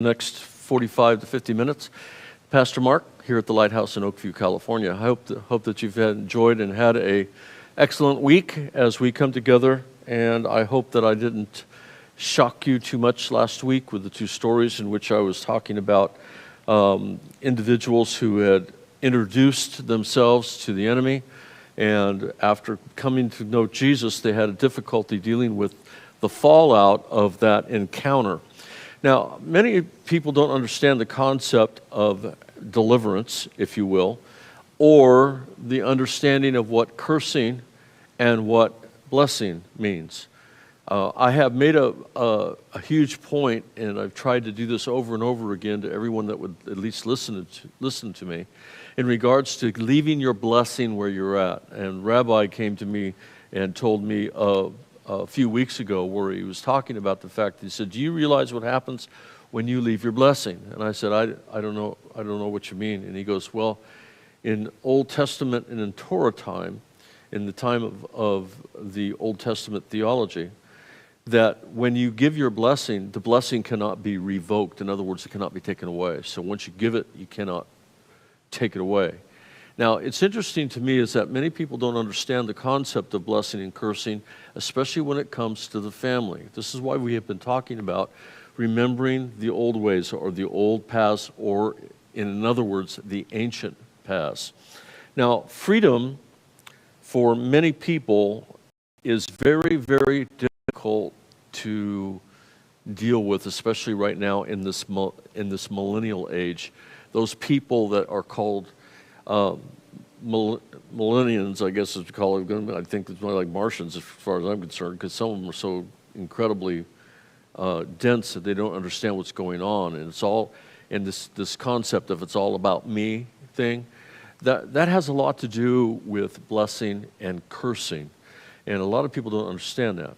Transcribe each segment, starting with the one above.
Next 45 to 50 minutes. Pastor Mark here at the Lighthouse in Oakview, California. I hope that you've enjoyed and had a excellent week as we come together, and I hope that I didn't shock you too much last week with the two stories in which I was talking about individuals who had introduced themselves to the enemy, and after coming to know Jesus, they had a difficulty dealing with the fallout of that encounter. Now, many people don't understand the concept of deliverance, if you will, or the understanding of what cursing and what blessing means. I have made a huge point, and I've tried to do this over and over again to everyone that would at least listen to me, in regards to leaving your blessing where you're at. And Rabbi came to me and told me a few weeks ago where he was talking about the fact that he said, do you realize what happens when you leave your blessing? And I said, I don't know what you mean. And he goes, well, in Old Testament and in Torah time, in the time of the Old Testament theology, that when you give your blessing, the blessing cannot be revoked. In other words, it cannot be taken away. So once you give it, you cannot take it away. Now, it's interesting to me is that many people don't understand the concept of blessing and cursing, especially when it comes to the family. This is why we have been talking about remembering the old ways or the old paths, or in other words, the ancient paths. Now, freedom for many people is very, very difficult to deal with, especially right now in this millennial age. Those people that are called millennials, I guess is to call it. I think it's more like Martians as far as I'm concerned, because some of them are so incredibly dense that they don't understand what's going on, and it's all in this concept of it's all about me thing. That has a lot to do with blessing and cursing, and a lot of people don't understand that.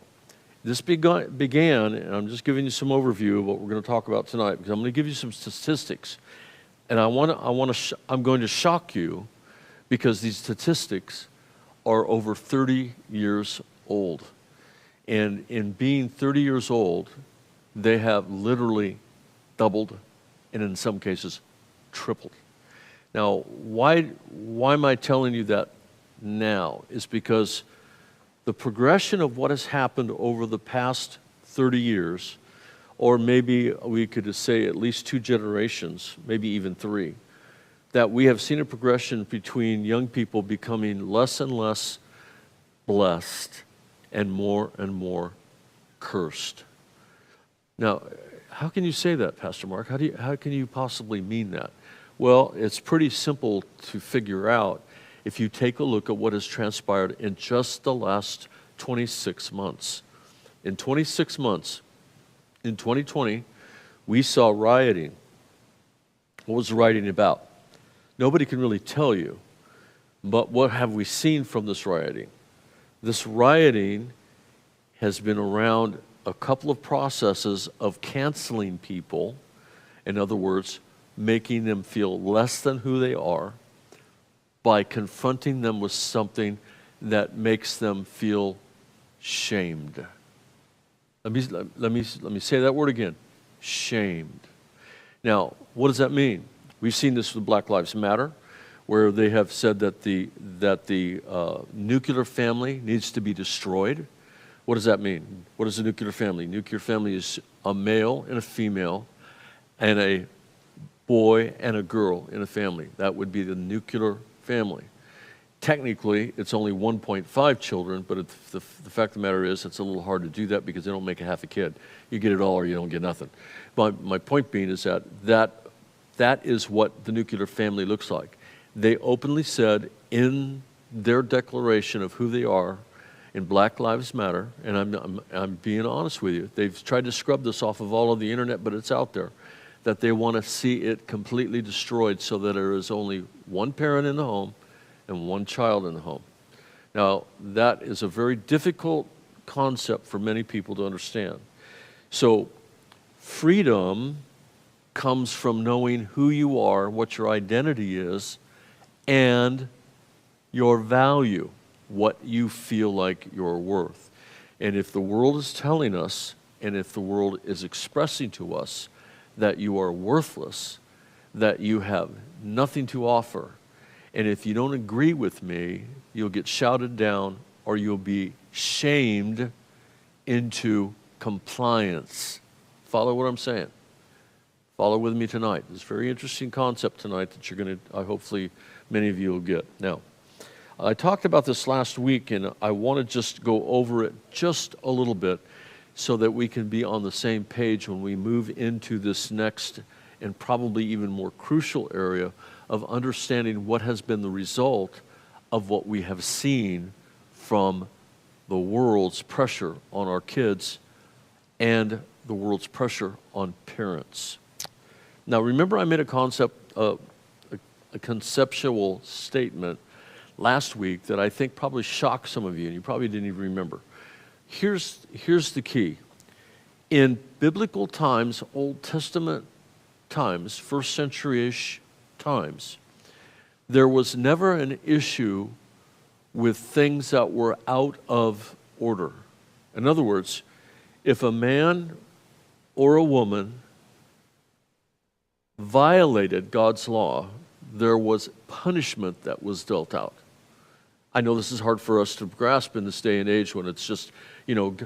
This began, and I'm just giving you some overview of what we're going to talk about tonight, because I'm going to give you some statistics. And I'm going to shock you, because these statistics are over 30 years old. And in being 30 years old, they have literally doubled, and in some cases, tripled. Now, why am I telling you that now? Is because the progression of what has happened over the past 30 years, or maybe we could say at least 2 generations, maybe even 3, that we have seen a progression between young people becoming less and less blessed and more cursed. Now, how can you say that, Pastor Mark? How can you possibly mean that? Well, it's pretty simple to figure out if you take a look at what has transpired in just the last 26 months. In 26 months, in 2020, we saw rioting. What was the rioting about? Nobody can really tell you, but what have we seen from this rioting? This rioting has been around a couple of processes of canceling people, in other words, making them feel less than who they are by confronting them with something that makes them feel shamed. Let me say that word again, shamed. Now, what does that mean? We've seen this with Black Lives Matter, where they have said that the nuclear family needs to be destroyed. What does that mean? What is a nuclear family? Nuclear family is a male and a female, and a boy and a girl in a family. That would be the nuclear family. Technically, it's only 1.5 children, but the fact of the matter is it's a little hard to do that because they don't make a half a kid. You get it all or you don't get nothing. My point being is that is what the nuclear family looks like. They openly said in their declaration of who they are in Black Lives Matter, and I'm being honest with you, they've tried to scrub this off of all of the internet, but it's out there, that they want to see it completely destroyed so that there is only one parent in the home and one child in the home. Now, that is a very difficult concept for many people to understand. So, freedom comes from knowing who you are, what your identity is, and your value, what you feel like you're worth. And if the world is telling us, and if the world is expressing to us that you are worthless, that you have nothing to offer. And if you don't agree with me, you'll get shouted down or you'll be shamed into compliance. Follow what I'm saying? Follow with me tonight. It's a very interesting concept tonight that you're going to, hopefully many of you will get. Now, I talked about this last week, and I want to just go over it just a little bit so that we can be on the same page when we move into this next and probably even more crucial area of understanding what has been the result of what we have seen from the world's pressure on our kids and the world's pressure on parents. Now, remember I made a conceptual statement last week that I think probably shocked some of you, and you probably didn't even remember. Here's the key. In biblical times, Old Testament times, first century-ish times, there was never an issue with things that were out of order. In other words, if a man or a woman violated God's law, there was punishment that was dealt out. I know this is hard for us to grasp in this day and age when it's just,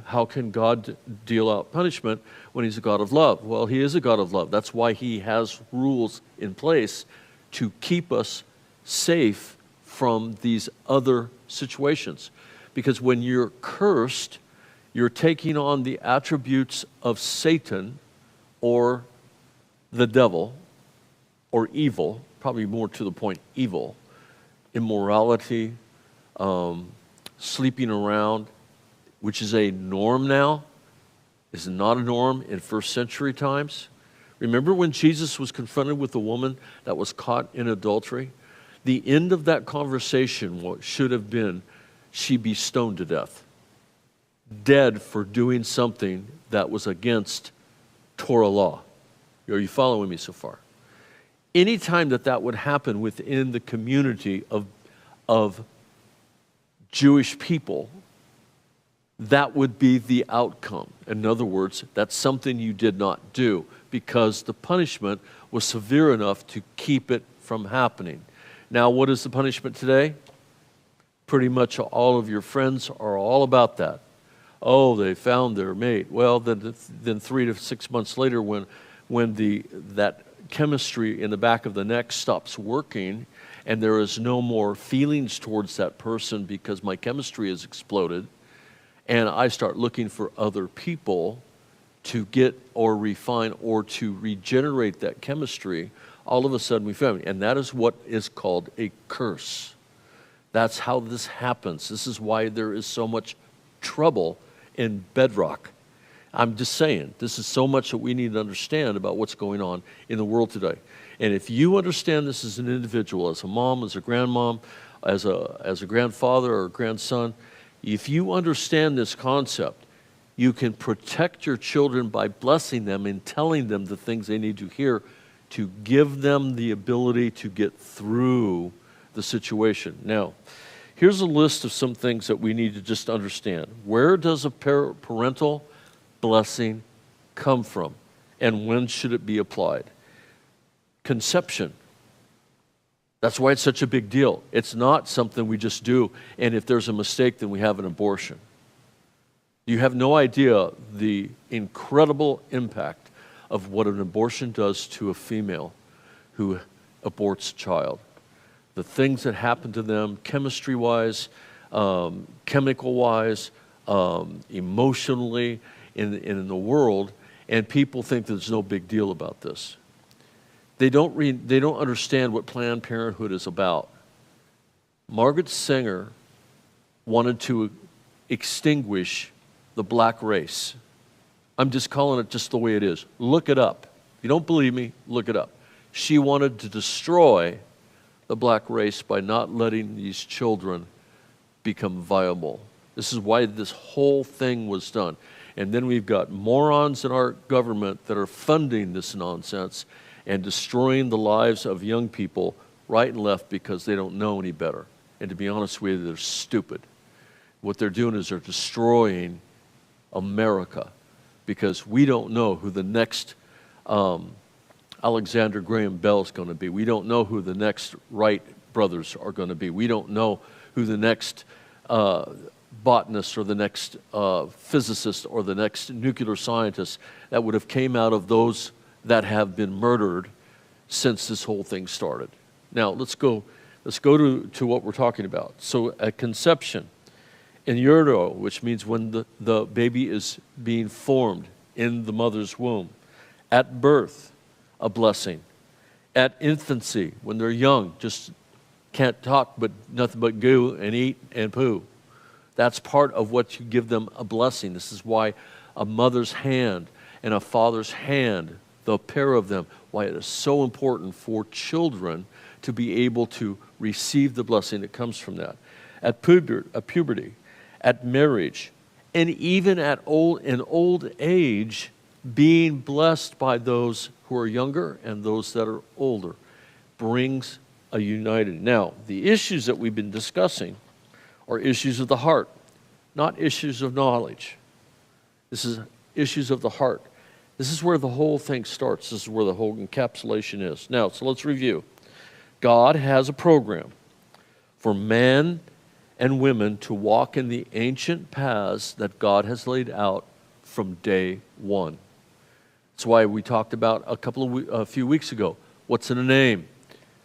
how can God deal out punishment when he's a God of love? Well, he is a God of love. That's why he has rules in place to keep us safe from these other situations. Because when you're cursed, you're taking on the attributes of Satan or the devil or evil, probably more to the point evil, immorality, sleeping around, which is a norm now, is not a norm in first century times. Remember when Jesus was confronted with a woman that was caught in adultery? The end of that conversation should have been, she be stoned to death, dead for doing something that was against Torah law. Are you following me so far? Anytime that would happen within the community of Jewish people, that would be the outcome. In other words, that's something you did not do because the punishment was severe enough to keep it from happening. Now, what is the punishment today? Pretty much all of your friends are all about that. Oh, they found their mate. Well, then 3 to 6 months later, when that chemistry in the back of the neck stops working and there is no more feelings towards that person because my chemistry has exploded, and I start looking for other people to get or refine or to regenerate that chemistry, all of a sudden we found it. And that is what is called a curse. That's how this happens. This is why there is so much trouble in bedrock. I'm just saying, this is so much that we need to understand about what's going on in the world today. And if you understand this as an individual, as a mom, as a grandmom, as a grandfather or a grandson, if you understand this concept, you can protect your children by blessing them and telling them the things they need to hear to give them the ability to get through the situation. Now, here's a list of some things that we need to just understand. Where does a parental blessing come from, and when should it be applied? Conception. That's why it's such a big deal. It's not something we just do, and if there's a mistake, then we have an abortion. You have no idea the incredible impact of what an abortion does to a female who aborts a child. The things that happen to them chemistry-wise, chemical-wise, emotionally, in the world, and people think there's no big deal about this. They don't understand what Planned Parenthood is about. Margaret Sanger wanted to extinguish the black race. I'm just calling it just the way it is. Look it up. If you don't believe me, look it up. She wanted to destroy the black race by not letting these children become viable. This is why this whole thing was done. And then we've got morons in our government that are funding this nonsense and destroying the lives of young people right and left because they don't know any better. And to be honest with you, they're stupid. What they're doing is they're destroying America because we don't know who the next Alexander Graham Bell is going to be. We don't know who the next Wright brothers are going to be. We don't know who the next botanist or the next physicist or the next nuclear scientist that would have came out of those that have been murdered since this whole thing started. Now, let's go to what we're talking about. So at conception, in utero, which means when the baby is being formed in the mother's womb. At birth, a blessing. At infancy, when they're young, just can't talk but nothing but goo and eat and poo. That's part of what you give them, a blessing. This is why a mother's hand and a father's hand, the pair of them, why it is so important for children to be able to receive the blessing that comes from that. At puberty, at marriage, and even in old age, being blessed by those who are younger and those that are older brings a united. Now, the issues that we've been discussing are issues of the heart, not issues of knowledge. This is issues of the heart. This is where the whole thing starts. This is where the whole encapsulation is. Now, so let's review. God has a program for men and women to walk in the ancient paths that God has laid out from day one. That's why we talked about a few weeks ago. What's in a name?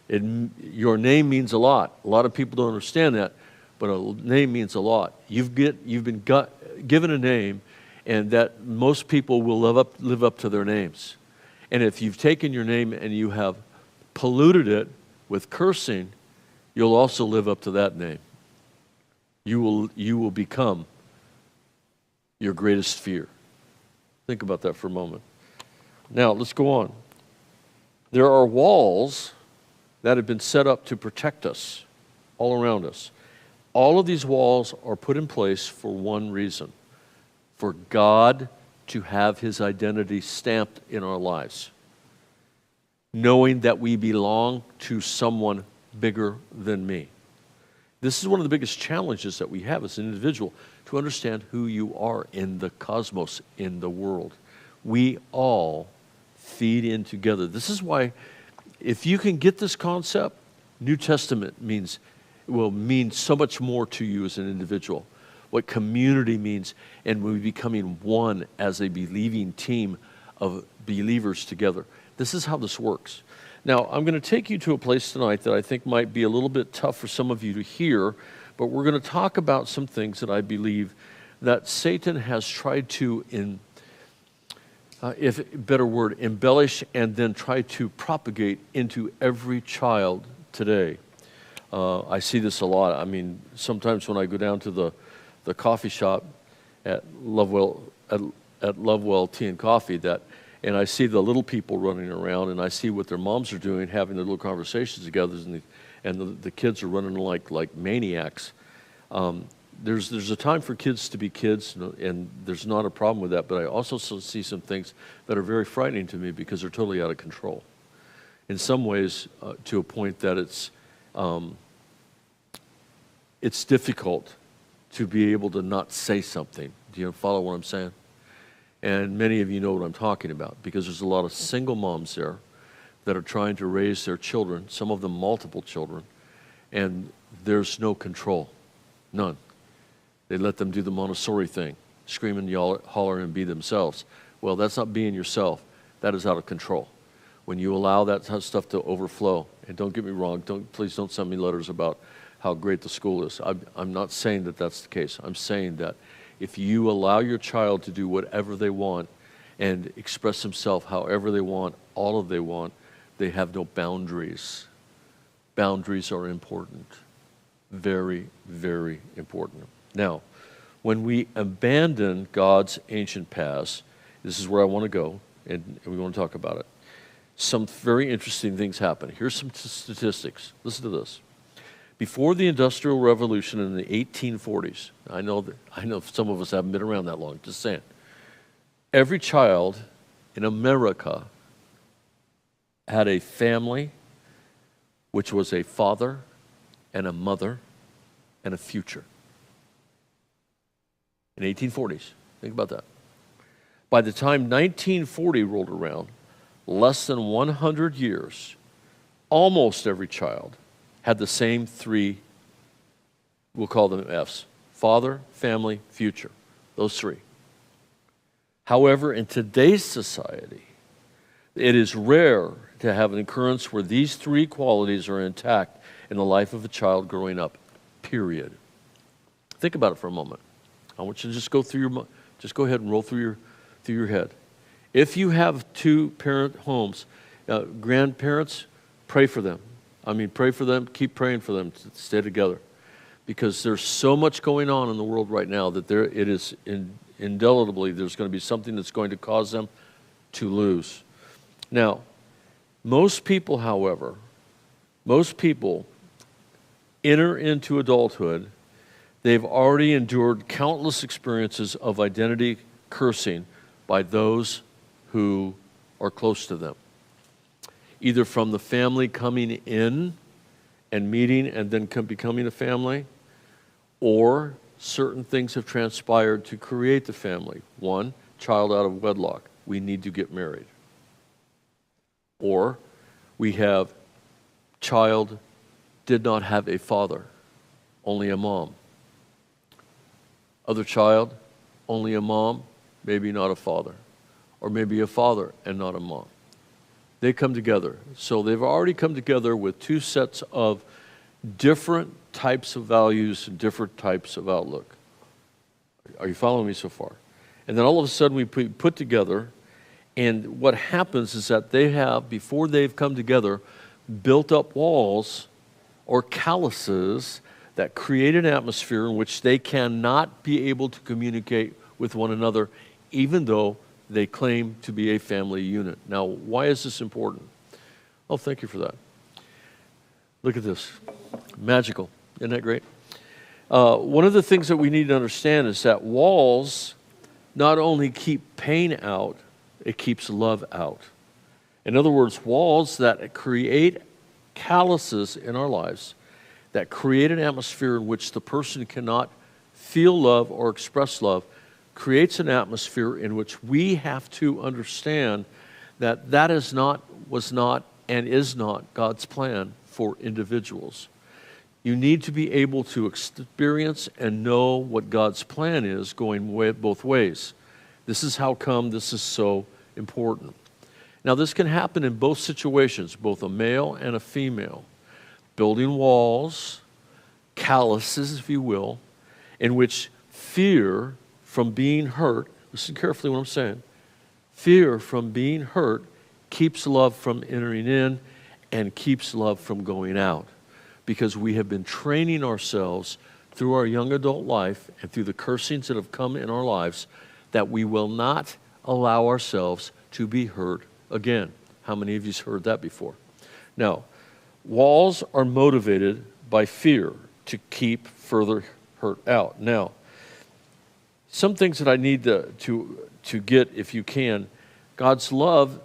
Your name means a lot. A lot of people don't understand that, but a name means a lot. You've been given a name, and that most people will live up to their names. And if you've taken your name and you have polluted it with cursing, you'll also live up to that name. You will become your greatest fear. Think about that for a moment. Now, let's go on. There are walls that have been set up to protect us all around us. All of these walls are put in place for one reason: for God to have his identity stamped in our lives, knowing that we belong to someone bigger than me. This is one of the biggest challenges that we have as an individual, to understand who you are in the cosmos, in the world. We all feed in together. This is why, if you can get this concept, New Testament will mean so much more to you as an individual. What community means, and we becoming one as a believing team of believers together. This is how this works. Now, I'm going to take you to a place tonight that I think might be a little bit tough for some of you to hear, but we're going to talk about some things that I believe that Satan has tried to, embellish and then try to propagate into every child today. I see this a lot. I mean, sometimes when I go down to the coffee shop at Lovewell Tea and Coffee, and I see the little people running around, and I see what their moms are doing, having their little conversations together, and the kids are running like maniacs. There's a time for kids to be kids, and there's not a problem with that, but I also see some things that are very frightening to me because they're totally out of control. In some ways, to a point that it's difficult to be able to not say something. Do you follow what I'm saying? And many of you know what I'm talking about, because there's a lot of single moms there that are trying to raise their children, some of them multiple children, and there's no control, none. They let them do the Montessori thing, scream and holler and be themselves. Well, that's not being yourself. That is out of control. When you allow that stuff to overflow, and don't get me wrong, please don't send me letters about how great the school is. I'm not saying that that's the case. I'm saying that if you allow your child to do whatever they want and express themselves however they want, all of they want, they have no boundaries. Boundaries are important. Very, very important. Now, when we abandon God's ancient paths, this is where I want to go, and we want to talk about it. Some very interesting things happen. Here's some statistics. Listen to this. Before the Industrial Revolution in the 1840s, I know some of us haven't been around that long, just saying, every child in America had a family which was a father and a mother and a future. In 1840s, think about that. By the time 1940 rolled around, less than 100 years, almost every child had the same three, we'll call them F's: father, family, future. Those three. However, in today's society, it is rare to have an occurrence where these three qualities are intact in the life of a child growing up, period. Think about it for a moment. I want you to just go ahead and roll through your head. If you have two-parent homes, grandparents, pray for them. Pray for them, keep praying for them to stay together. Because there's so much going on in the world right now that it is indelibly, there's going to be something that's going to cause them to lose. Now, most people, however, enter into adulthood, they've already endured countless experiences of identity cursing by those who are close to them. Either from the family coming in and meeting and then becoming a family, or certain things have transpired to create the family. One, child out of wedlock. We need to get married. Or we have child did not have a father, only a mom. Other child, only a mom, maybe not a father. Or maybe a father and not a mom. They come together. So they've already come together with two sets of different types of values and different types of outlook. Are you following me so far? And then all of a sudden we put together, and what happens is that they have, before they've come together, built up walls or calluses that create an atmosphere in which they cannot be able to communicate with one another, even though they claim to be a family unit. Now, why is this important? Oh, thank you for that. Look at this. Magical. Isn't that great? One of the things that we need to understand is that walls not only keep pain out, it keeps love out. In other words, walls that create calluses in our lives, that create an atmosphere in which the person cannot feel love or express love, creates an atmosphere in which we have to understand that that was not, and is not God's plan for individuals. You need to be able to experience and know what God's plan is going both ways. This is how come this is so important. Now, this can happen in both situations, both a male and a female. Building walls, calluses, if you will, in which fear from being hurt, listen carefully what I'm saying, fear from being hurt keeps love from entering in and keeps love from going out. Because we have been training ourselves through our young adult life and through the cursings that have come in our lives that we will not allow ourselves to be hurt again. How many of you have heard that before? Now, walls are motivated by fear to keep further hurt out. Now, some things that I need to get, if you can, God's love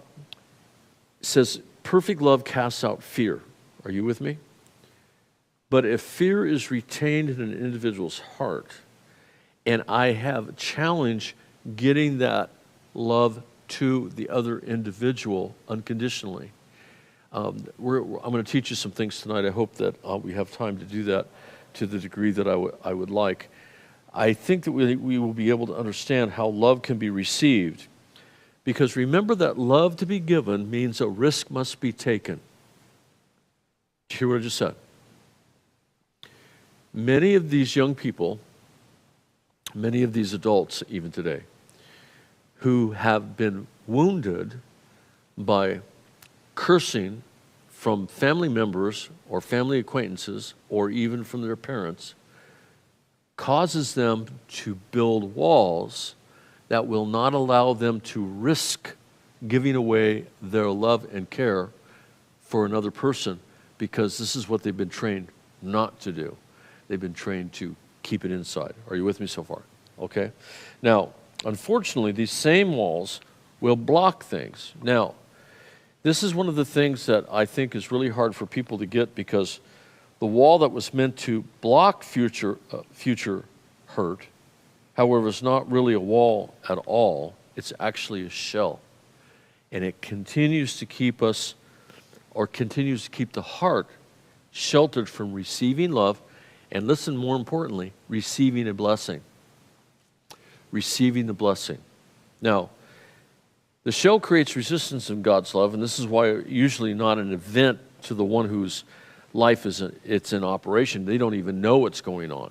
says perfect love casts out fear. Are you with me? But if fear is retained in an individual's heart, and I have a challenge getting that love to the other individual unconditionally, I'm going to teach you some things tonight. I hope that we have time to do that to the degree that I would like. I think that we will be able to understand how love can be received. Because remember that love to be given means a risk must be taken. Did you hear what I just said? Many of these young people, many of these adults even today, who have been wounded by cursing from family members or family acquaintances or even from their parents, causes them to build walls that will not allow them to risk giving away their love and care for another person, because this is what they've been trained not to do. They've been trained to keep it inside. Are you with me so far? Okay. Now, unfortunately, these same walls will block things. Now, this is one of the things that I think is really hard for people to get, because the wall that was meant to block future hurt, however, is not really a wall at all. It's actually a shell. and it continues to keep us, or continues to keep the heart sheltered from receiving love, and listen, more importantly, receiving a blessing. Receiving the blessing. Now, the shell creates resistance in God's love, and this is why usually not an event to the one whose life it's in operation. They don't even know what's going on.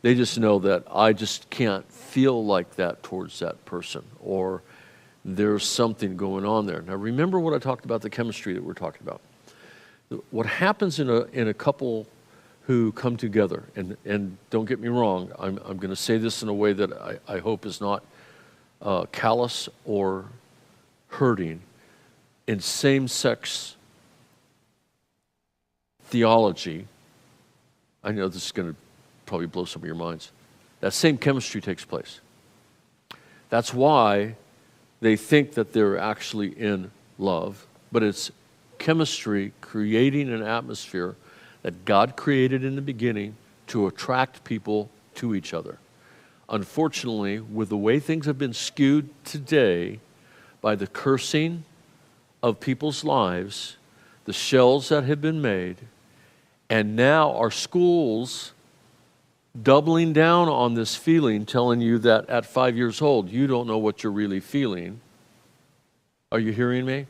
They just know that I just can't feel like that towards that person, or there's something going on there. Now, remember what I talked about, the chemistry that we're talking about. What happens in a couple who come together, and don't get me wrong, I'm going to say this in a way that I hope is not callous or hurting. In same-sex theology, I know this is going to probably blow some of your minds, that same chemistry takes place. That's why they think that they're actually in love, but it's chemistry creating an atmosphere that God created in the beginning to attract people to each other. Unfortunately, with the way things have been skewed today by the cursing of people's lives, the shells that have been made, and now our schools doubling down on this feeling, telling you that at 5 years old, you don't know what you're really feeling. Are you hearing me?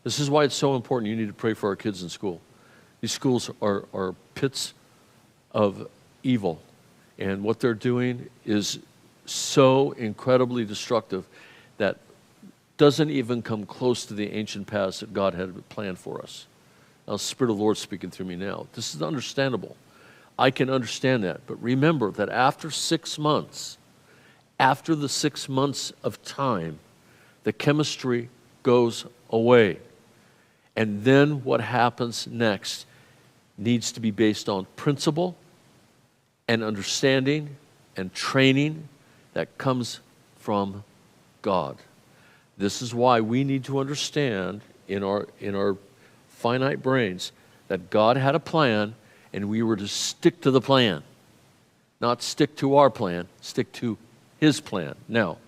This is why it's so important. You need to pray for our kids in school. These schools are pits of evil, and what they're doing is so incredibly destructive that doesn't even come close to the ancient paths that God had planned for us. Now, the Spirit of the Lord is speaking through me now. This is understandable. I can understand that. But remember that after 6 months, after the 6 months of time, the chemistry goes away. And then what happens next needs to be based on principle and understanding and training that comes from God. This is why we need to understand in our finite brains that God had a plan, and we were to stick to the plan. Not stick to our plan, stick to His plan. Now,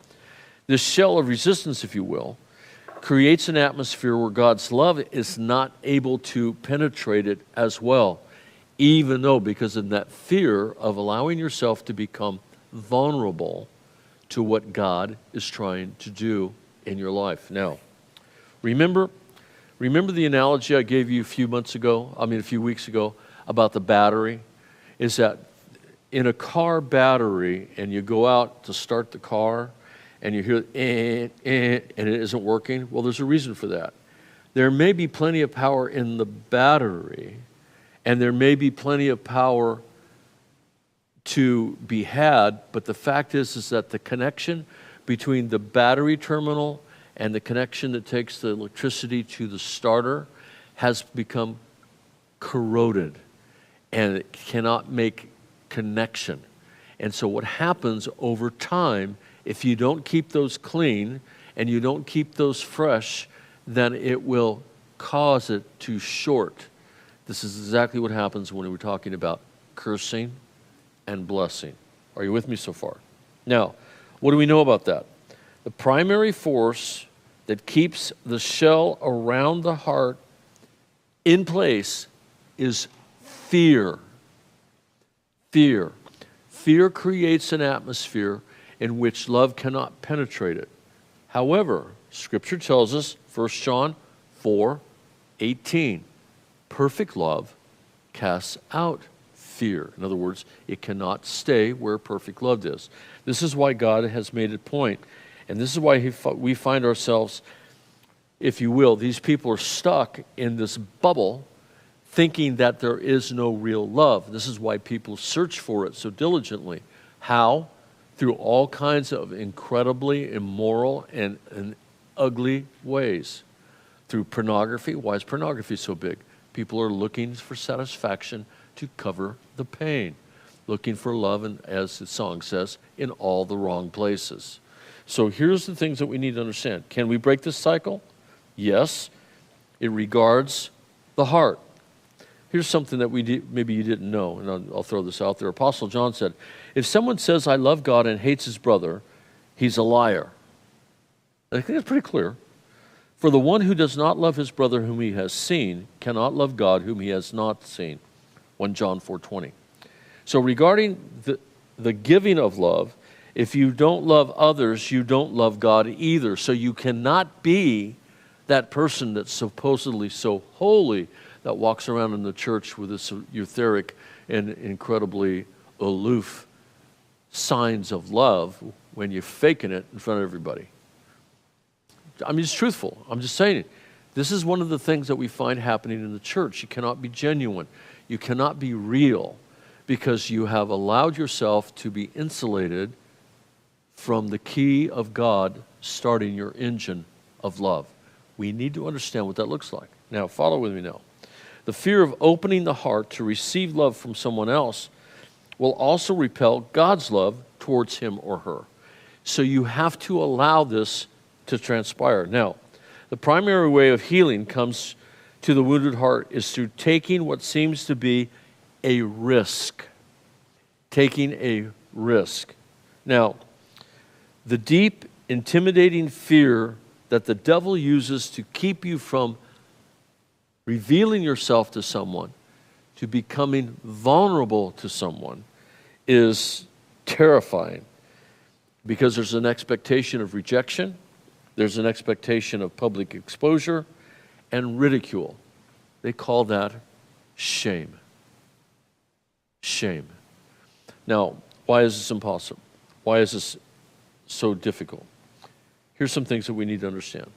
this shell of resistance, if you will, creates an atmosphere where God's love is not able to penetrate it as well, even though, because of that fear of allowing yourself to become vulnerable to what God is trying to do in your life. Now, remember the analogy I gave you a few weeks ago about the battery? Is that in a car battery, and you go out to start the car, and you hear and it isn't working? Well, there's a reason for that. There may be plenty of power in the battery, and there may be plenty of power to be had, but the fact is that the connection between the battery terminal and the connection that takes the electricity to the starter has become corroded, and it cannot make connection. And so what happens over time, if you don't keep those clean and you don't keep those fresh, then it will cause it to short. This is exactly what happens when we're talking about cursing and blessing. Are you with me so far? Now, what do we know about that? The primary force that keeps the shell around the heart in place is fear. Fear. Fear creates an atmosphere in which love cannot penetrate it. However, Scripture tells us, 1 John 4:18, perfect love casts out fear. In other words, it cannot stay where perfect love is. This is why God has made it point, and this is why we find ourselves, if you will, these people are stuck in this bubble thinking that there is no real love. This is why people search for it so diligently. How? Through all kinds of incredibly immoral and ugly ways. Through pornography. Why is pornography so big? People are looking for satisfaction to cover the pain. Looking for love, and as the song says, in all the wrong places. So here's the things that we need to understand. Can we break this cycle? Yes. It regards the heart. Here's something that maybe you didn't know, and I'll throw this out there. Apostle John said, if someone says, I love God and hates his brother, he's a liar. I think that's pretty clear. For the one who does not love his brother whom he has seen cannot love God whom he has not seen. 1 John 4:20. So regarding the giving of love, if you don't love others, you don't love God either. So you cannot be that person that's supposedly so holy that walks around in the church with this etheric and incredibly aloof signs of love when you're faking it in front of everybody. I'm just truthful. I'm just saying it. This is one of the things that we find happening in the church. You cannot be genuine. You cannot be real because you have allowed yourself to be insulated from the key of God starting your engine of love. We need to understand what that looks like. Now, follow with me now. The fear of opening the heart to receive love from someone else will also repel God's love towards him or her. So you have to allow this to transpire. Now, the primary way of healing comes to the wounded heart is through taking what seems to be a risk. Taking a risk. Now, the deep, intimidating fear that the devil uses to keep you from revealing yourself to someone, to becoming vulnerable to someone, is terrifying because there's an expectation of rejection, there's an expectation of public exposure, and ridicule. They call that shame. Shame. Now, why is this impossible? Why is this so difficult? Here's some things that we need to understand.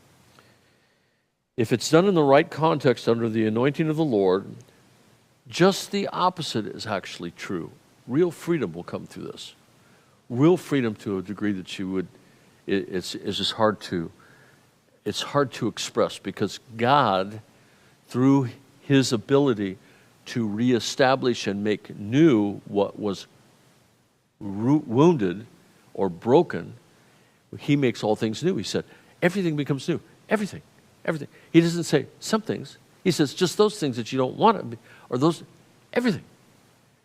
If it's done in the right context under the anointing of the Lord, just the opposite is actually true. Real freedom will come through this. Real freedom to a degree that you would, it's just hard to express because God, through his ability to reestablish and make new what was wounded or broken, he makes all things new. He said, everything becomes new. Everything. Everything. He doesn't say some things. He says just those things that you don't want to be, or those, everything.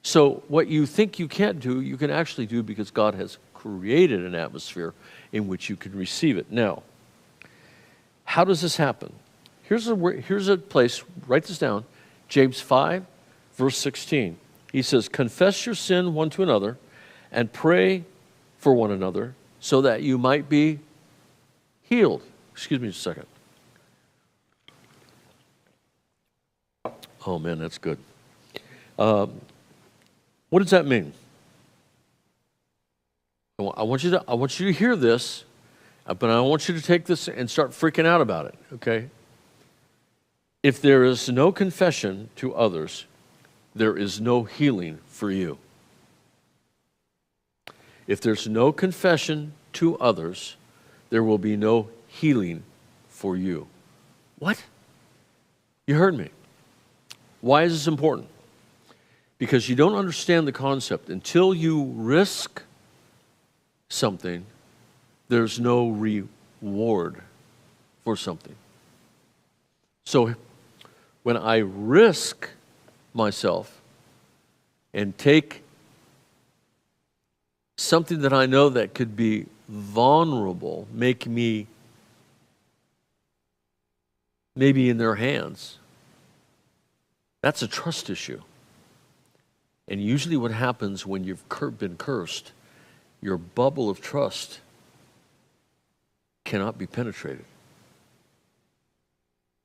So what you think you can't do, you can actually do because God has created an atmosphere in which you can receive it. Now, how does this happen? Here's a place, write this down, James 5, verse 16. He says, confess your sin one to another and pray for one another so that you might be healed. Excuse me just a second. Oh man, that's good. What does that mean? I want you to hear this, but I want you to take this and start freaking out about it, okay? If there is no confession to others, there is no healing for you. If there's no confession to others, there will be no healing for you. What? You heard me. Why is this important? Because you don't understand the concept. Until you risk something, there's no reward for something. So when I risk myself and take something that I know that could be vulnerable, make me maybe in their hands, that's a trust issue. And usually what happens when you've been cursed, your bubble of trust cannot be penetrated.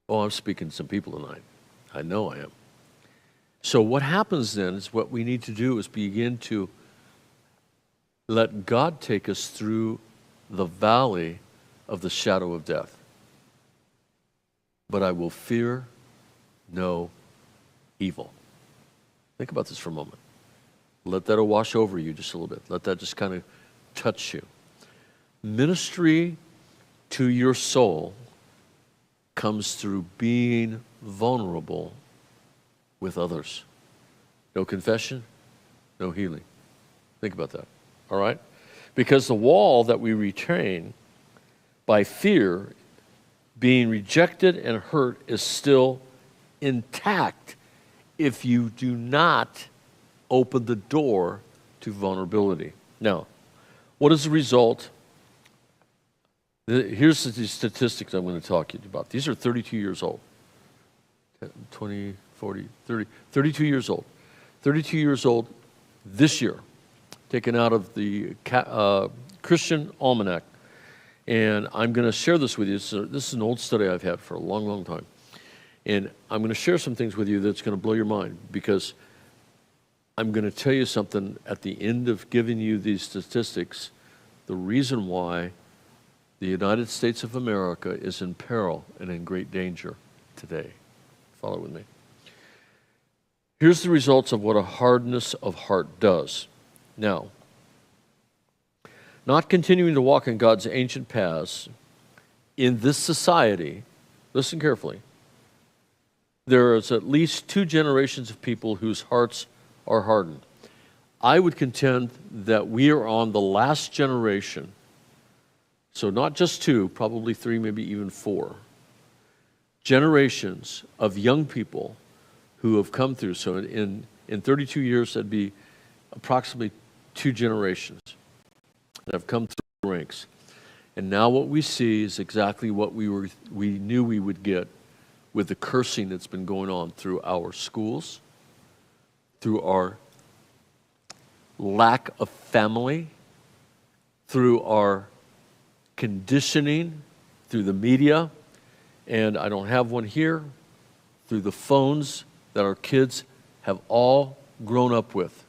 Oh, I'm speaking to some people tonight. I know I am. So what happens then is what we need to do is begin to let God take us through the valley of the shadow of death. But I will fear no evil. Think about this for a moment. Let that wash over you just a little bit. Let that just kind of touch you. Ministry to your soul comes through being vulnerable with others. No confession, no healing. Think about that, all right? Because the wall that we retain by fear, being rejected and hurt, is still intact if you do not open the door to vulnerability. Now, what is the result Here's the statistics I'm going to talk to you about. These are 32 years old. 20, 40, 30, 32 years old. 32 years old this year, taken out of the Christian Almanac. And I'm going to share this with you. So this is an old study I've had for a long, long time. And I'm going to share some things with you that's going to blow your mind, because I'm going to tell you something at the end of giving you these statistics, the reason why the United States of America is in peril and in great danger today. Follow with me. Here's the results of what a hardness of heart does. Now, not continuing to walk in God's ancient paths in this society, listen carefully, there is at least 2 generations of people whose hearts are hardened. I would contend that we are on the last generation, so not just 2, probably 3, maybe even 4 generations of young people who have come through. So in 32 years, that'd be approximately 2 generations that have come through the ranks. And now what we see is exactly what we knew we would get with the cursing that's been going on through our schools, through our lack of family, through our conditioning, through the media, and I don't have one here, through the phones that our kids have all grown up with.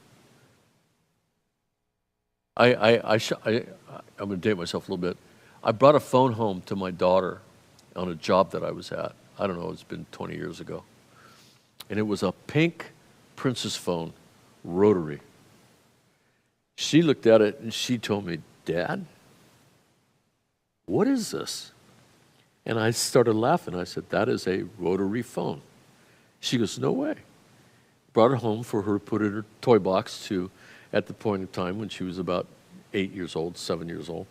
I'm going to date myself a little bit. I brought a phone home to my daughter on a job that I was at. I don't know, it's been 20 years ago. And it was a pink Princess phone, rotary. She looked at it and she told me, "Dad, what is this?" And I started laughing. I said, "That is a rotary phone." She goes, "No way." Brought it home for her to put in her toy box at the point in time when she was about 8 years old, 7 years old.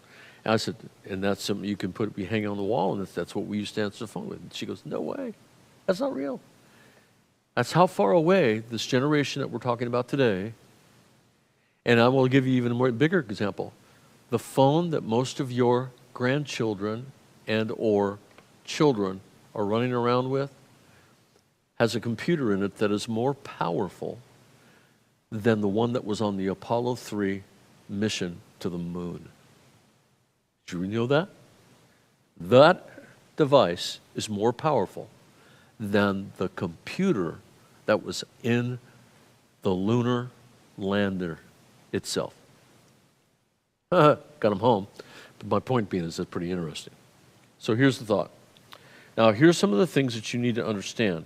And I said, "And that's something you can be hanging on the wall, and that's what we used to answer the phone with." And she goes, "No way. That's not real." That's how far away this generation that we're talking about today. And I will give you even a more bigger example. The phone that most of your grandchildren and or children are running around with has a computer in it that is more powerful than the one that was on the Apollo 3 mission to the moon. Did you know that? That device is more powerful than the computer that was in the lunar lander itself. Got them home. But my point being is that's pretty interesting. So here's the thought. Now, here's some of the things that you need to understand.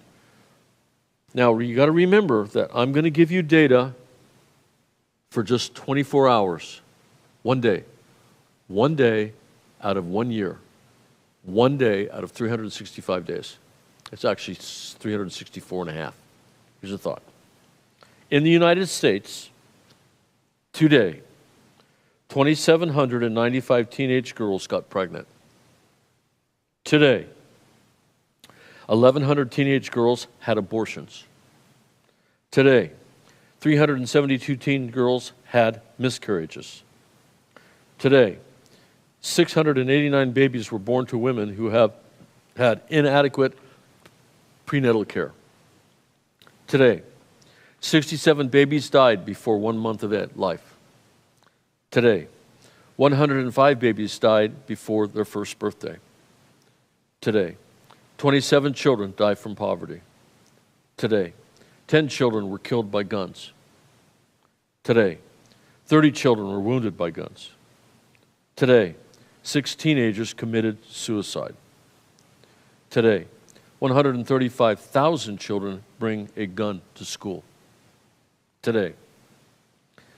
Now, you got to remember that I'm going to give you data for just 24 hours, one day. One day out of 1 year. One day out of 365 days. It's actually 364 and a half. Here's a thought. In the United States, today, 2,795 teenage girls got pregnant. Today, 1,100 teenage girls had abortions. Today, 372 teen girls had miscarriages. Today, 689 babies were born to women who have had inadequate prenatal care. Today, 67 babies died before 1 month of life. Today, 105 babies died before their first birthday. Today, 27 children died from poverty. Today, 10 children were killed by guns. Today, 30 children were wounded by guns. Today, 6 teenagers committed suicide. Today, 135,000 children bring a gun to school. Today,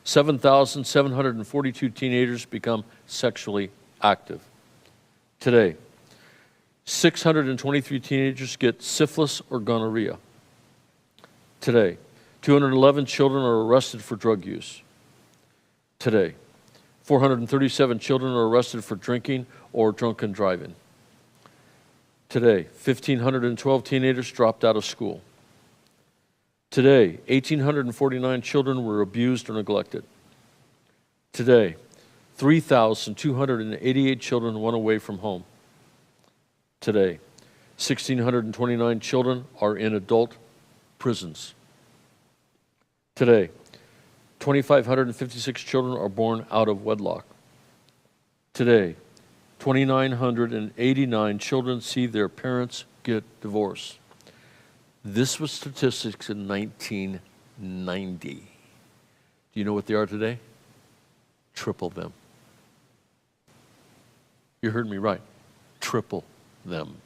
7,742 teenagers become sexually active. Today, 623 teenagers get syphilis or gonorrhea. Today, 211 children are arrested for drug use. Today, 437 children are arrested for drinking or drunken driving. Today, 1,512 teenagers dropped out of school. Today, 1,849 children were abused or neglected. Today, 3,288 children went away from home today. 1,629 children are in adult prisons today. 2,556 children are born out of wedlock today. 2,989 children see their parents get divorced. This was statistics in 1990. Do you know what they are today? Triple them. You heard me right. Triple them.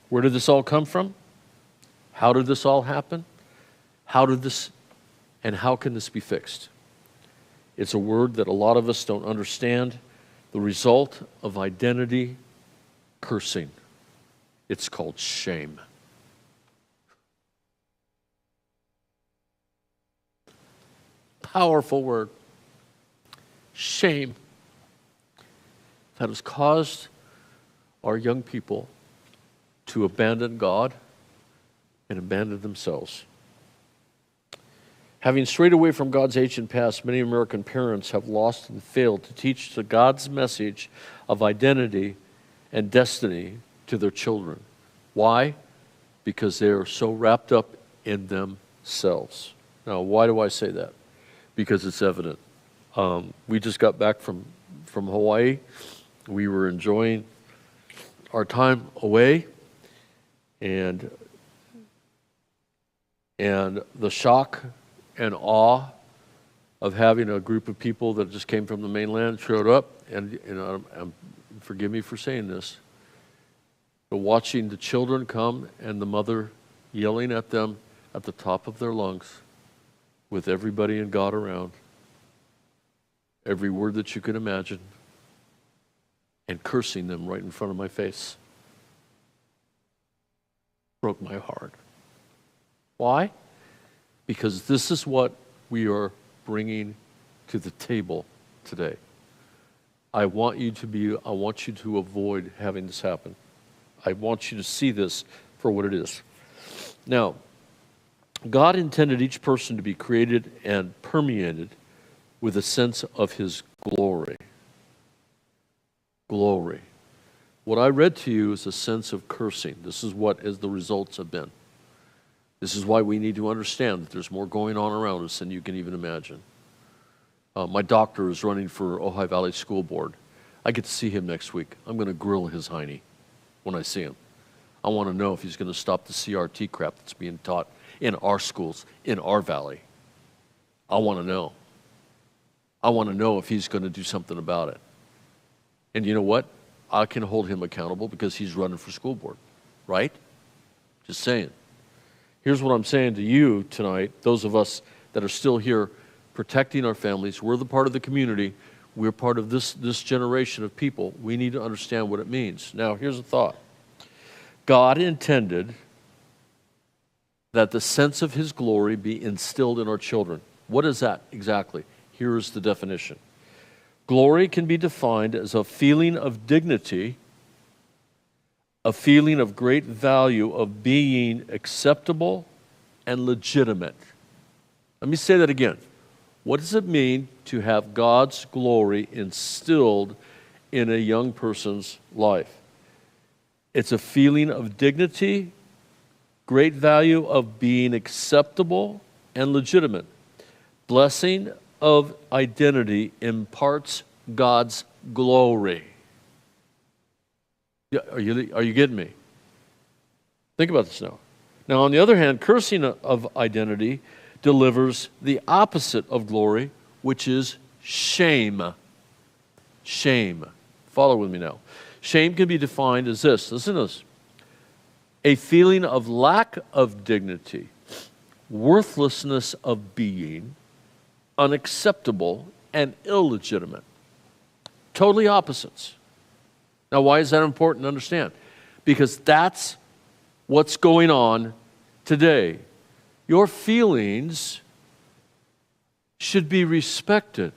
Where did this all come from? How did this all happen? How can this be fixed? It's a word that a lot of us don't understand. The result of identity cursing. It's called shame. Powerful word. Shame. That has caused our young people to abandon God and abandon themselves. Having strayed away from God's ancient past, many American parents have lost and failed to teach God's message of identity and destiny to their children. Why? Because they are so wrapped up in themselves. Now, why do I say that? Because it's evident. We just got back from Hawaii. We were enjoying our time away, and the shock and awe of having a group of people that just came from the mainland showed up, and forgive me for saying this, but watching the children come and the mother yelling at them at the top of their lungs with everybody and God around, every word that you can imagine, and cursing them right in front of my face, broke my heart. Why? Because this is what we are bringing to the table today. I want you to avoid having this happen. I want you to see this for what it is. Now, God intended each person to be created and permeated with a sense of his glory. Glory. What I read to you is a sense of cursing. This is what the results have been. This is why we need to understand that there's more going on around us than you can even imagine. My doctor is running for Ojai Valley School Board. I get to see him next week. I'm going to grill his hiney when I see him. I want to know if he's going to stop the CRT crap that's being taught in our schools, in our valley. I want to know. I want to know if he's going to do something about it. And you know what? I can hold him accountable because he's running for school board, right? Just saying. Here's what I'm saying to you tonight, those of us that are still here protecting our families. We're the part of the community. We're part of this generation of people. We need to understand what it means. Now, here's a thought. God intended that the sense of his glory be instilled in our children. What is that exactly? Here's the definition. Glory can be defined as a feeling of dignity, a feeling of great value, of being acceptable and legitimate. Let me say that again. What does it mean to have God's glory instilled in a young person's life? It's a feeling of dignity, great value, of being acceptable and legitimate. Blessing of identity imparts God's glory. Are you getting me? Think about this now. Now, on the other hand, cursing of identity delivers the opposite of glory, which is shame. Shame. Follow with me now. Shame can be defined as this. Listen to this. A feeling of lack of dignity, worthlessness of being, unacceptable and illegitimate. Totally opposites. Now, why is that important to understand? Because that's what's going on today. Your feelings should be respected.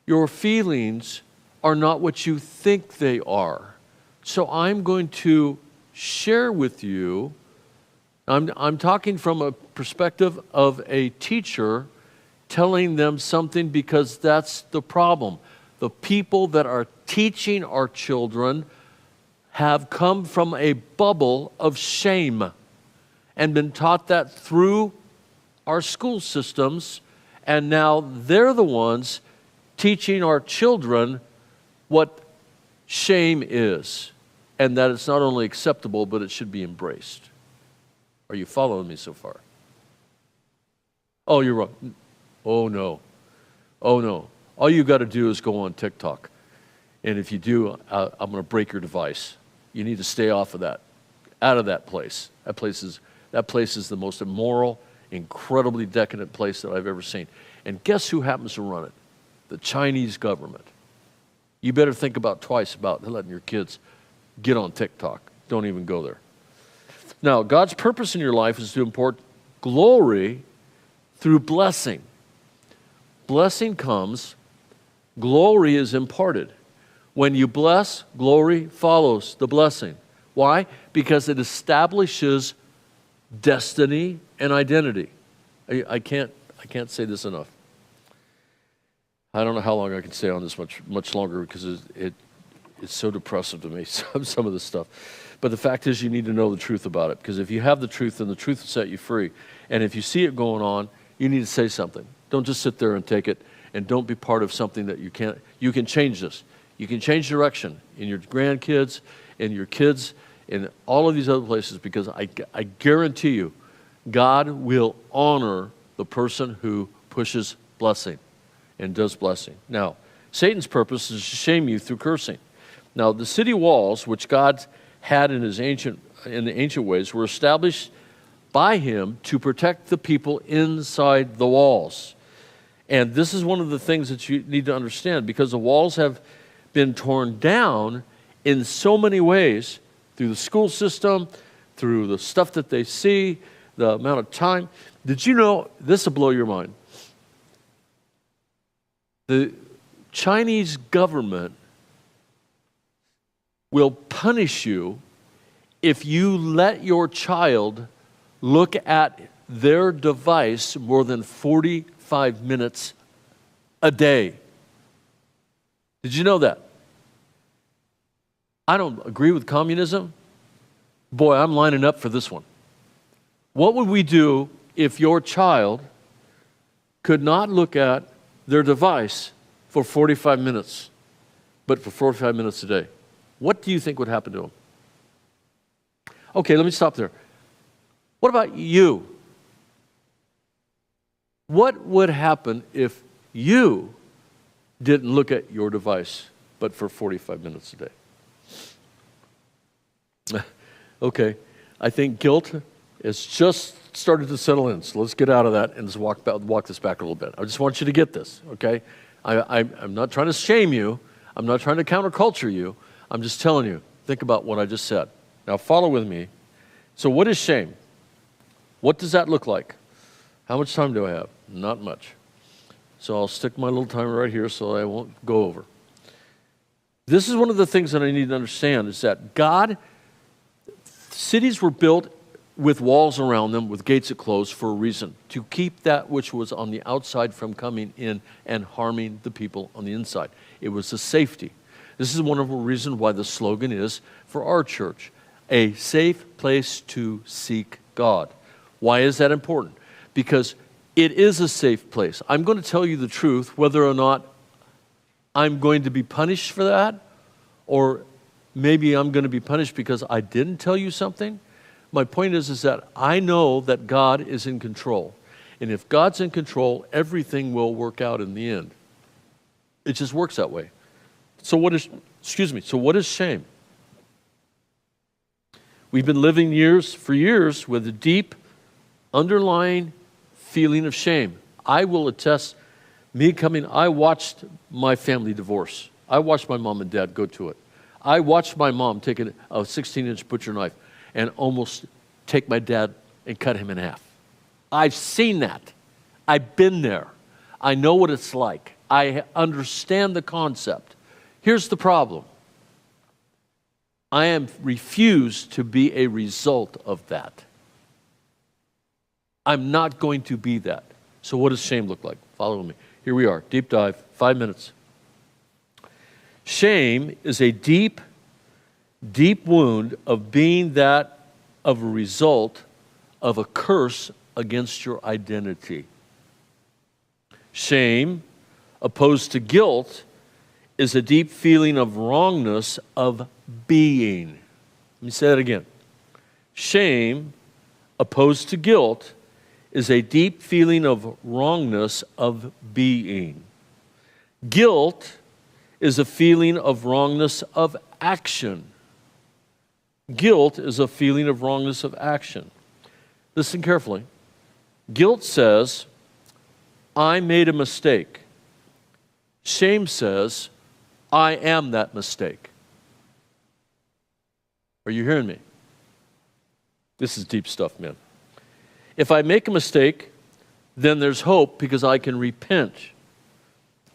Your feelings are not what you think they are. So I'm going to share with you, I'm talking from a perspective of a teacher telling them something, because that's the problem. The people that are teaching our children have come from a bubble of shame and been taught that through our school systems, and now they're the ones teaching our children what shame is, and that it's not only acceptable, but it should be embraced. Are you following me so far? Oh, you're wrong. Oh, no. Oh, no. All you got to do is go on TikTok. And if you do, I'm going to break your device. You need to stay off of that, out of that place. That place is the most immoral, incredibly decadent place that I've ever seen. And guess who happens to run it? The Chinese government. You better think about twice about letting your kids get on TikTok. Don't even go there. Now, God's purpose in your life is to impart glory through blessing. Blessing comes, glory is imparted. When you bless, glory follows the blessing. Why? Because it establishes destiny and identity. I can't say this enough. I don't know how long I can stay on this much longer, because it's so depressive to me, some of this stuff. But the fact is, you need to know the truth about it, because if you have the truth, then the truth will set you free. And if you see it going on, you need to say something. Don't just sit there and take it, and don't be part of something that you can't. You can change this. You can change direction in your grandkids, in your kids, in all of these other places, because I guarantee you, God will honor the person who pushes blessing and does blessing. Now, Satan's purpose is to shame you through cursing. Now, the city walls, which God had in the ancient ways, were established by him to protect the people inside the walls. And this is one of the things that you need to understand, because the walls have been torn down in so many ways, through the school system, through the stuff that they see, the amount of time. Did you know, this will blow your mind, the Chinese government will punish you if you let your child look at their device more than 45 minutes a day. Did you know that? I don't agree with communism. Boy, I'm lining up for this one. What would we do if your child could not look at their device for 45 minutes, but for 45 minutes a day? What do you think would happen to them? Okay, let me stop there. What about you? What would happen if you didn't look at your device, but for 45 minutes a day? Okay, I think guilt has just started to settle in, so let's get out of that and just walk this back a little bit. I just want you to get this, okay? I'm not trying to shame you. I'm not trying to counterculture you. I'm just telling you, think about what I just said. Now follow with me. So what is shame? What does that look like? How much time do I have? Not much. So I'll stick my little timer right here so I won't go over. This is one of the things that I need to understand, is that cities were built with walls around them, with gates that closed, for a reason, to keep that which was on the outside from coming in and harming the people on the inside. It was a safety. This is one of the reasons why the slogan is for our church, a safe place to seek God. Why is that important? Because it is a safe place. I'm going to tell you the truth, whether or not I'm going to be punished for that, or maybe I'm going to be punished because I didn't tell you something. My point is that I know that God is in control. And if God's in control, everything will work out in the end. It just works that way. So what is shame? We've been living for years with a deep underlying feeling of shame. I will attest, I watched my family divorce. I watched my mom and dad go to it. I watched my mom take a 16-inch butcher knife and almost take my dad and cut him in half. I've seen that. I've been there. I know what it's like. I understand the concept. Here's the problem. I am refused to be a result of that. I'm not going to be that. So what does shame look like? Follow me. Here we are, deep dive, 5 minutes. Shame is a deep, deep wound of being that of a result of a curse against your identity. Shame, opposed to guilt, is a deep feeling of wrongness of being. Let me say that again. Shame, opposed to guilt, is a deep feeling of wrongness of being. Guilt is a feeling of wrongness of action. Guilt is a feeling of wrongness of action. Listen carefully. Guilt says, I made a mistake. Shame says, I am that mistake. Are you hearing me? This is deep stuff, man. If I make a mistake, then there's hope because I can repent.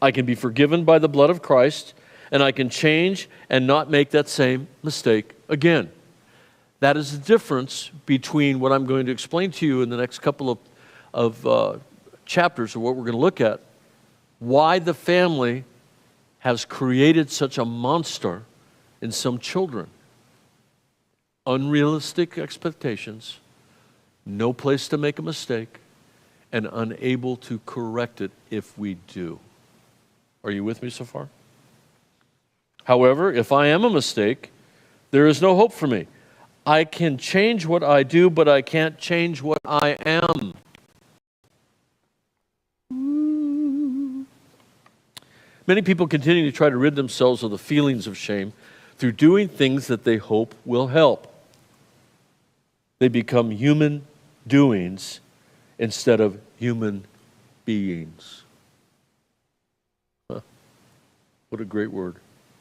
I can be forgiven by the blood of Christ, and I can change and not make that same mistake again. That is the difference between what I'm going to explain to you in the next couple of chapters of what we're going to look at, why the family has created such a monster in some children. Unrealistic expectations, no place to make a mistake, and unable to correct it if we do. Are you with me so far? However, if I am a mistake, there is no hope for me. I can change what I do, but I can't change what I am. Many people continue to try to rid themselves of the feelings of shame through doing things that they hope will help. They become human doings instead of human beings. Huh. What a great word.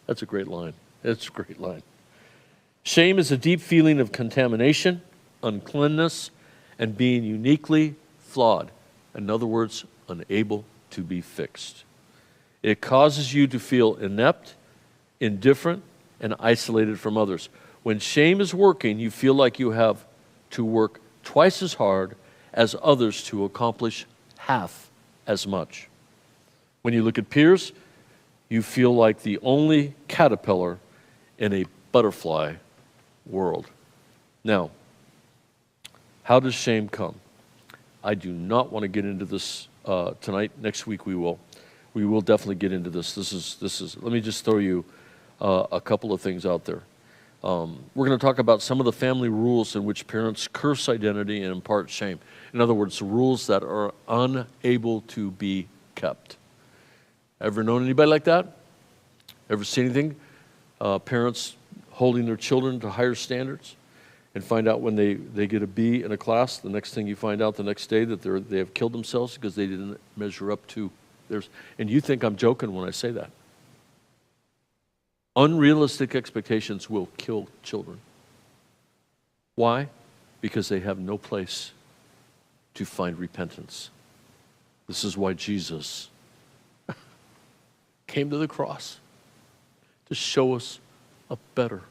That's a great line. That's a great line. Shame is a deep feeling of contamination, uncleanness, and being uniquely flawed. In other words, unable to be fixed. It causes you to feel inept, indifferent, and isolated from others. When shame is working, you feel like you have to work twice as hard as others to accomplish half as much. When you look at peers, you feel like the only caterpillar in a butterfly world. Now, how does shame come? I do not want to get into this tonight. Next week we will. We will definitely get into this. This is. Let me just throw you a couple of things out there. We're going to talk about some of the family rules in which parents curse identity and impart shame. In other words, rules that are unable to be kept. Ever known anybody like that? Ever seen anything? Parents holding their children to higher standards and find out when they get a B in a class, the next thing you find out the next day that they have killed themselves because they didn't measure up to theirs. And you think I'm joking when I say that. Unrealistic expectations will kill children. Why? Because they have no place to find repentance. This is why Jesus came to the cross to show us a better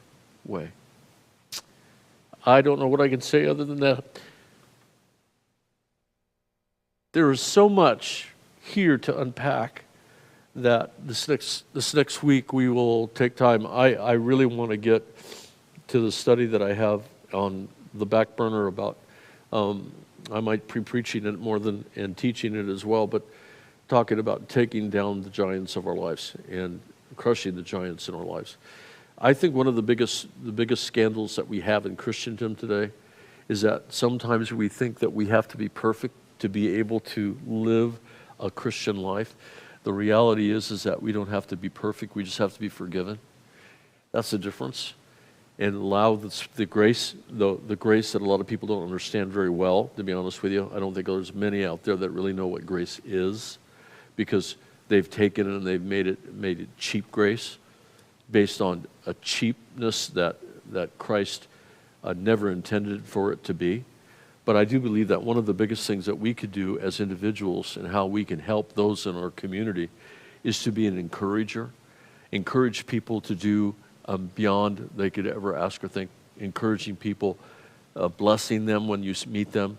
way. I don't know what I can say other than that. There is so much here to unpack that this next week we will take time. I really want to get to the study that I have on the back burner about, I might be preaching it more than and teaching it as well, but talking about taking down the giants of our lives and crushing the giants in our lives. I think one of the biggest scandals that we have in Christendom today is that sometimes we think that we have to be perfect to be able to live a Christian life. The reality is that we don't have to be perfect. We just have to be forgiven. That's the difference. And allow the grace that a lot of people don't understand very well, to be honest with you. I don't think there's many out there that really know what grace is, because they've taken it and they've made it cheap grace based on a cheapness that Christ never intended for it to be. But I do believe that one of the biggest things that we could do as individuals and how we can help those in our community is to be an encourager, encourage people to do beyond they could ever ask or think, encouraging people, blessing them when you meet them,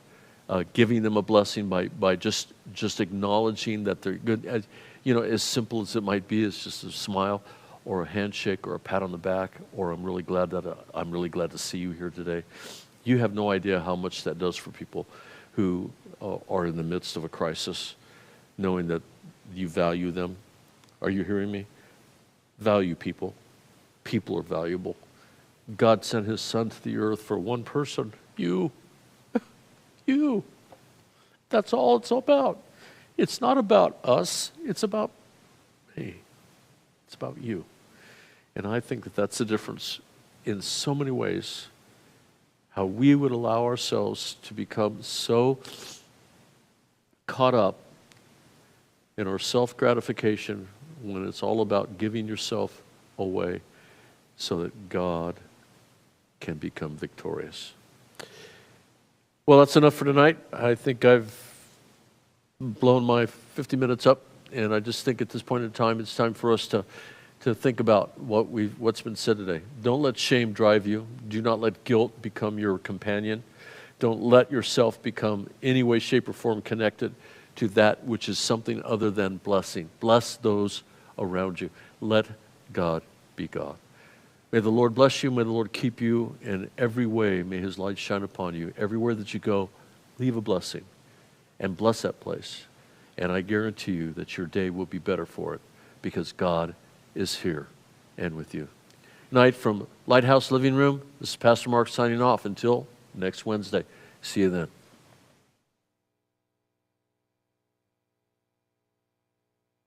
giving them a blessing by just acknowledging that they're good. As simple as it might be, it's just a smile or a handshake or a pat on the back, or I'm really glad to see you here today. You have no idea how much that does for people who are in the midst of a crisis, knowing that you value them. Are you hearing me? Value people. People are valuable. God sent his son to the earth for one person, you. You. That's all it's about. It's not about us. It's about me. It's about you. And I think that that's the difference in so many ways, how we would allow ourselves to become so caught up in our self-gratification when it's all about giving yourself away so that God can become victorious. Well, that's enough for tonight. I think I've blown my 50 minutes up, and I just think at this point in time, it's time for us to think about what's been said today. Don't let shame drive you. Do not let guilt become your companion. Don't let yourself become any way, shape, or form connected to that which is something other than blessing. Bless those around you. Let God be God. May the Lord bless you. May the Lord keep you in every way. May his light shine upon you. Everywhere that you go, leave a blessing and bless that place. And I guarantee you that your day will be better for it because God is here and with you. Night from Lighthouse Living Room. This is Pastor Mark signing off until next Wednesday. See you then.